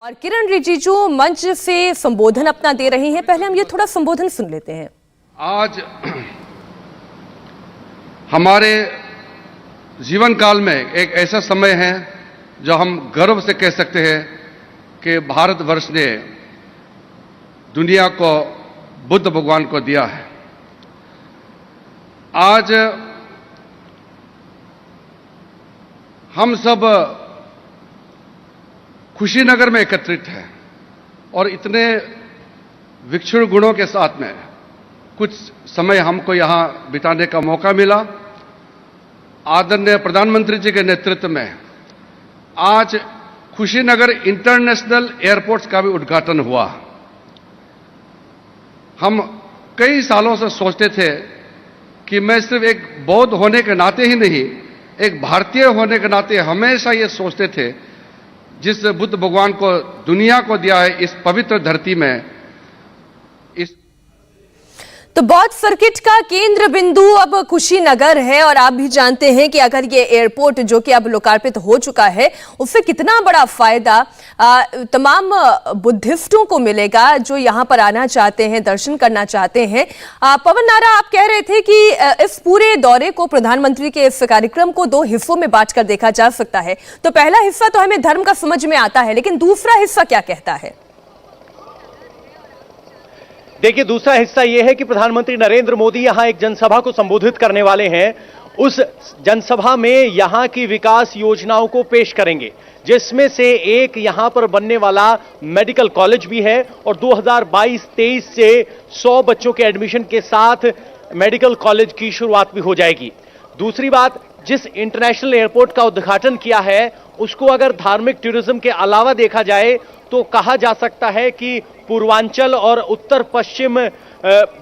और किरण रिजिजू मंच से संबोधन अपना दे रहे हैं। पहले हम ये थोड़ा संबोधन सुन लेते हैं। आज हमारे जीवन काल में एक ऐसा समय है जो हम गर्व से कह सकते हैं कि भारतवर्ष ने दुनिया को बुद्ध भगवान को दिया है। आज हम सब खुशीनगर में एकत्रित हैं और इतने विक्षुण गुणों के साथ में कुछ समय हमको यहां बिताने का मौका मिला। आदरणीय प्रधानमंत्री जी के नेतृत्व में आज खुशीनगर इंटरनेशनल एयरपोर्ट का भी उद्घाटन हुआ। हम कई सालों से सोचते थे कि मैं सिर्फ एक बौद्ध होने के नाते ही नहीं, एक भारतीय होने के नाते हमेशा ये सोचते थे जिस बुद्ध भगवान को दुनिया को दिया है इस पवित्र धरती में, इस तो बौद्ध सर्किट का केंद्र बिंदु अब कुशीनगर है। और आप भी जानते हैं कि अगर ये एयरपोर्ट जो कि अब लोकार्पित हो चुका है उससे कितना बड़ा फायदा तमाम बुद्धिस्टों को मिलेगा जो यहां पर आना चाहते हैं, दर्शन करना चाहते हैं। पवन नारा, आप कह रहे थे कि इस पूरे दौरे को, प्रधानमंत्री के इस कार्यक्रम को 2 हिस्सों में बांटकर देखा जा सकता है। तो पहला हिस्सा तो हमें धर्म का समझ में आता है, लेकिन दूसरा हिस्सा क्या कहता है? देखिए, दूसरा हिस्सा यह है कि प्रधानमंत्री नरेंद्र मोदी यहां एक जनसभा को संबोधित करने वाले हैं। उस जनसभा में यहां की विकास योजनाओं को पेश करेंगे, जिसमें से एक यहां पर बनने वाला मेडिकल कॉलेज भी है और 2022-23 से 100 बच्चों के एडमिशन के साथ मेडिकल कॉलेज की शुरुआत भी हो जाएगी। दूसरी बात, जिस इंटरनेशनल एयरपोर्ट का उद्घाटन किया है उसको अगर धार्मिक टूरिज्म के अलावा देखा जाए तो कहा जा सकता है कि पूर्वांचल और उत्तर पश्चिम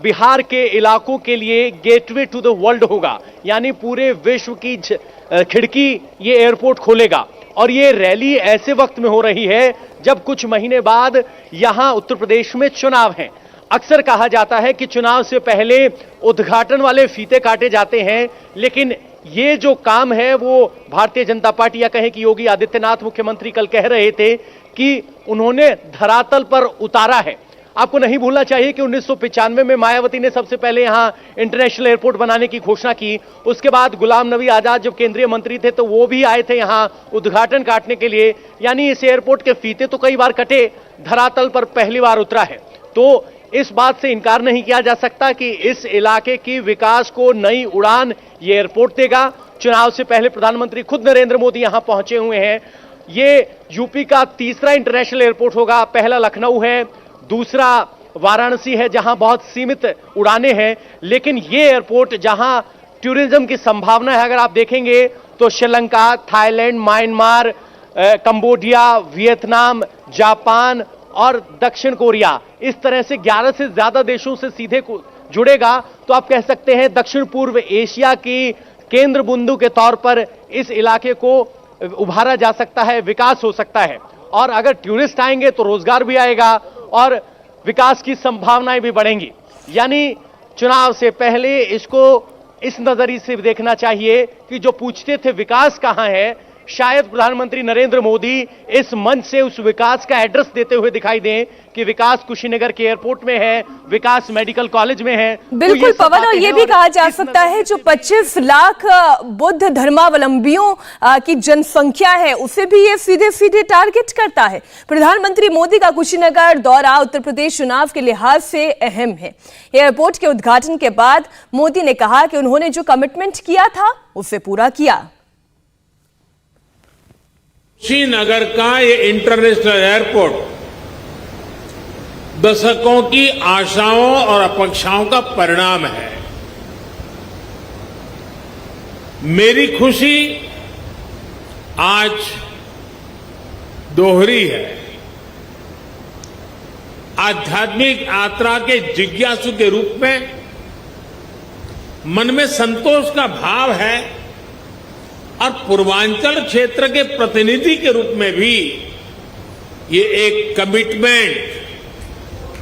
बिहार के इलाकों के लिए गेटवे टू द वर्ल्ड होगा, यानी पूरे विश्व की खिड़की ये एयरपोर्ट खोलेगा। और ये रैली ऐसे वक्त में हो रही है जब कुछ महीने बाद यहां उत्तर प्रदेश में चुनाव हैं। अक्सर कहा जाता है कि चुनाव से पहले उद्घाटन वाले फीते काटे जाते हैं, लेकिन ये जो काम है वो भारतीय जनता पार्टी या कहें कि योगी आदित्यनाथ मुख्यमंत्री कल कह रहे थे कि उन्होंने धरातल पर उतारा है। आपको नहीं भूलना चाहिए कि 1995 में मायावती ने सबसे पहले यहां इंटरनेशनल एयरपोर्ट बनाने की घोषणा की। उसके बाद गुलाम नबी आजाद जब केंद्रीय मंत्री थे तो वो भी आए थे यहां उद्घाटन काटने के लिए। यानी इस एयरपोर्ट के फीते तो कई बार कटे, धरातल पर पहली बार उतरा है। तो इस बात से इनकार नहीं किया जा सकता कि इस इलाके की विकास को नई उड़ान ये एयरपोर्ट देगा। चुनाव से पहले प्रधानमंत्री खुद नरेंद्र मोदी यहां पहुंचे हुए हैं। ये यूपी का तीसरा इंटरनेशनल एयरपोर्ट होगा। पहला लखनऊ है, दूसरा वाराणसी है जहां बहुत सीमित उड़ानें हैं, लेकिन ये एयरपोर्ट जहां टूरिज्म की संभावना है, अगर आप देखेंगे तो Sri Lanka, Thailand, Myanmar, Cambodia, Vietnam, Japan और दक्षिण कोरिया, इस तरह से 11 से ज्यादा देशों से सीधे जुड़ेगा। तो आप कह सकते हैं दक्षिण पूर्व एशिया की केंद्र बिंदु के तौर पर इस इलाके को उभारा जा सकता है, विकास हो सकता है। और अगर टूरिस्ट आएंगे तो रोजगार भी आएगा और विकास की संभावनाएं भी बढ़ेंगी। यानी चुनाव से पहले इसको इस नजरिए से देखना चाहिए कि जो पूछते थे विकास कहां है, शायद प्रधानमंत्री नरेंद्र मोदी इस मंच से उस विकास का एड्रेस देते हुए दिखाई दें कि विकास कुशीनगर के एयरपोर्ट में है, विकास मेडिकल कॉलेज में है। बिल्कुल पवन, और ये भी कहा जा सकता है जो 25 लाख बुद्ध धर्मावलंबियों की जनसंख्या है उसे भी ये सीधे सीधे टारगेट करता है। प्रधानमंत्री मोदी का कुशीनगर दौरा उत्तर प्रदेश चुनाव के लिहाज से अहम है। एयरपोर्ट के उद्घाटन के बाद मोदी ने कहा कि उन्होंने जो कमिटमेंट किया था उसे पूरा किया। कुशीनगर का ये इंटरनेशनल एयरपोर्ट दशकों की आशाओं और अपेक्षाओं का परिणाम है। मेरी खुशी आज दोहरी है। आध्यात्मिक यात्रा के जिज्ञासु के रूप में मन में संतोष का भाव है और पूर्वांचल क्षेत्र के प्रतिनिधि के रूप में भी ये एक कमिटमेंट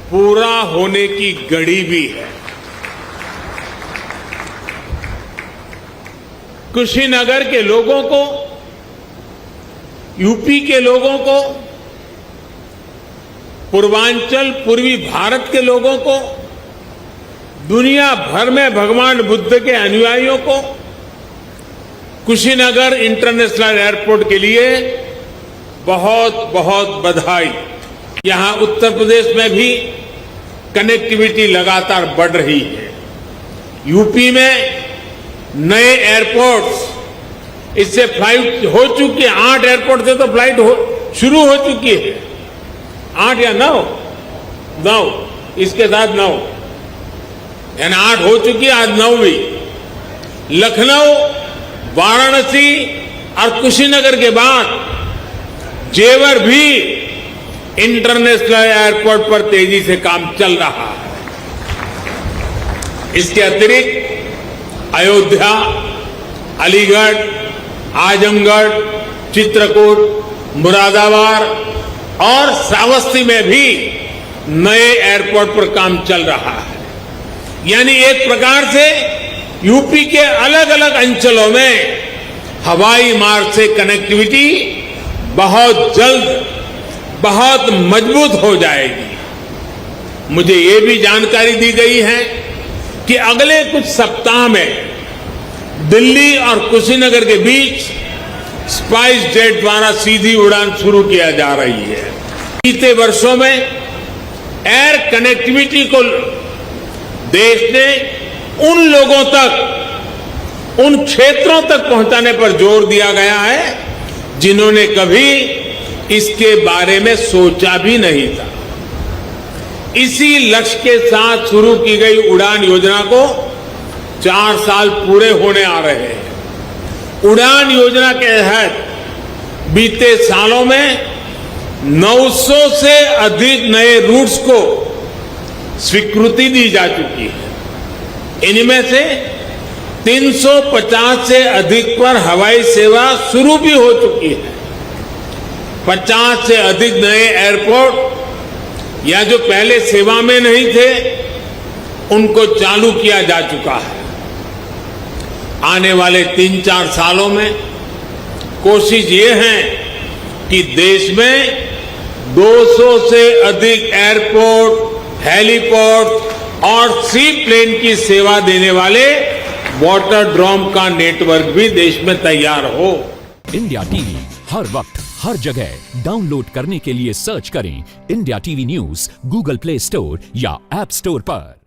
पूरा होने की घड़ी भी है। कुशीनगर के लोगों को, यूपी के लोगों को पूर्वांचल पूर्वी भारत के लोगों को, दुनिया भर में भगवान बुद्ध के अनुयायियों को कुशीनगर इंटरनेशनल एयरपोर्ट के लिए बहुत बहुत बधाई। यहां उत्तर प्रदेश में भी कनेक्टिविटी लगातार बढ़ रही है। यूपी में नए एयरपोर्ट्स, इससे फ्लाइट हो चुकी है, 8 एयरपोर्ट से तो फ्लाइट शुरू हो चुकी है, 8 या 9, इसके साथ 9, यानी 8 हो चुकी है, आज 9वीं। लखनऊ, वाराणसी और कुशीनगर के बाद जेवर भी इंटरनेशनल एयरपोर्ट पर तेजी से काम चल रहा है। इसके अतिरिक्त अयोध्या, अलीगढ़, आजमगढ़, चित्रकूट, मुरादाबाद और श्रावस्ती में भी नए एयरपोर्ट पर काम चल रहा है। यानी एक प्रकार से यूपी के अलग अलग अंचलों में हवाई मार्ग से कनेक्टिविटी बहुत जल्द, बहुत मजबूत हो जाएगी। मुझे ये भी जानकारी दी गई है कि अगले कुछ सप्ताह में दिल्ली और कुशीनगर के बीच स्पाइस जेट द्वारा सीधी उड़ान शुरू किया जा रही है। बीते वर्षों में एयर कनेक्टिविटी को देश ने उन लोगों तक, उन क्षेत्रों तक पहुंचाने पर जोर दिया गया है जिन्होंने कभी इसके बारे में सोचा भी नहीं था। इसी लक्ष्य के साथ शुरू की गई उड़ान योजना को 4 साल पूरे होने आ रहे हैं। उड़ान योजना के तहत बीते सालों में 900 से अधिक नए रूट्स को स्वीकृति दी जा चुकी है। इनमें से 350 से अधिक पर हवाई सेवा शुरू भी हो चुकी है। 50 से अधिक नए एयरपोर्ट या जो पहले सेवा में नहीं थे, उनको चालू किया जा चुका है। आने वाले 3-4 सालों में कोशिश ये है कि देश में 200 से अधिक एयरपोर्ट, हेलीपोर्ट और सी प्लेन की सेवा देने वाले वाटर ड्रोम का नेटवर्क भी देश में तैयार हो। इंडिया टीवी हर वक्त हर जगह डाउनलोड करने के लिए सर्च करें India TV news Google play store या ऐप स्टोर पर।